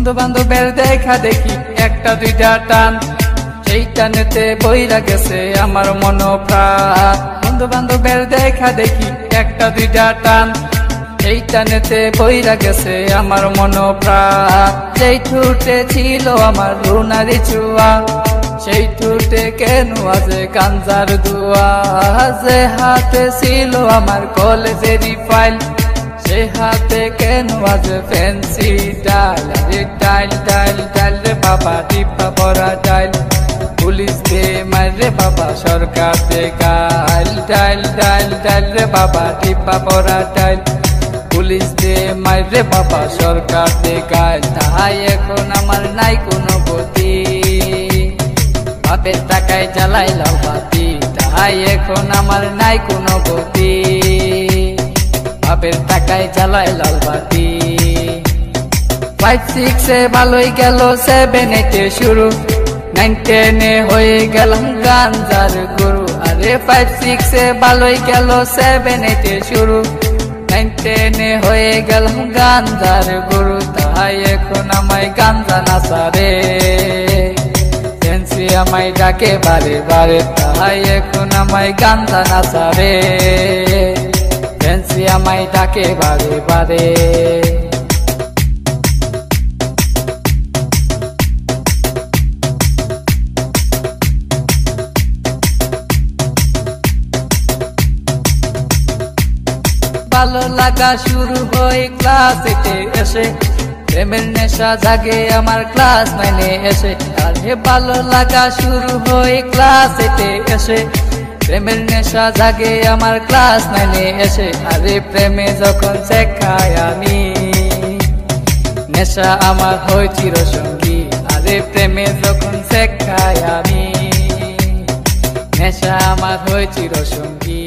বন্ধু বান্ধবের দেখা দেখি একটা দুইটা টান, সেই টানেতে বইরা গেছে আমার মন প্রাণ। বন্ধু বান্ধবের দেখা দেখি একটা দুইটা টান, সেই টানেতে বইরা গেছে আমার মন প্রাণ। যেই ঠুটে ছিল আমার রুনারি চুয়া, সেই ঠুটে কেন আছে গাঞ্জার দুয়া। যে হাতে ছিল আমার কলেজেরই ফাইল, সে হাতে কেন আছে ফ্যান্সি ডাইল। আরে ডাইল ডাইল ডাইল রে বাবা, টিপা পরা ডাইল। পুলিশ দে মারে বাবা, সরকার দে গাইল। ডাইল ডাইল ডাইল রে বাবা, টিপা পরা ডাইল। পুলিশ দে মারে বাবা, সরকার দে গাইল। তাই এখন আমার নাই কোনো গতি, বাপের টাকায় জ্বালাই লাল বাতি। তাই এখন আমার নাই কোনো গতি, বাপের টাকায় জ্বালাই লাল বাতি। 5, 6 ভালোই গেল, 7, 8 শুরু, 9, 10 হয়ে গেলাম গাঞ্জার গুরু। আরে 5, 6 ভালোই গেল, 7, 8 শুরু, 9, 10 হয়ে গেলাম গাঞ্জার গুরু। তাই এখন আমায় গাঞ্জা নাচারে, ফ্যান্সি আমায় ডাকে বারে বারে। তাই এখন আমায় গাঞ্জা নাচারে, ফ্যান্সি আমায় ডাকে বারে বারে। ভালো লাগা শুরু হয় ক্লাস 8 এসে, প্রেমের নেশা জাগে আমার ক্লাস 9 এসে। আরে ভালো লাগা শুরু হয় ক্লাস 8 এসে, প্রেমের নেশা জাগে আমার ক্লাস 9 এসে। আরে প্রেমে যখন শেখাই আমি, নেশা আমার হয় চিরসঙ্গী। আরে প্রেমে যখন শেখাই আমি, নেশা আমার হয় চিরসঙ্গী।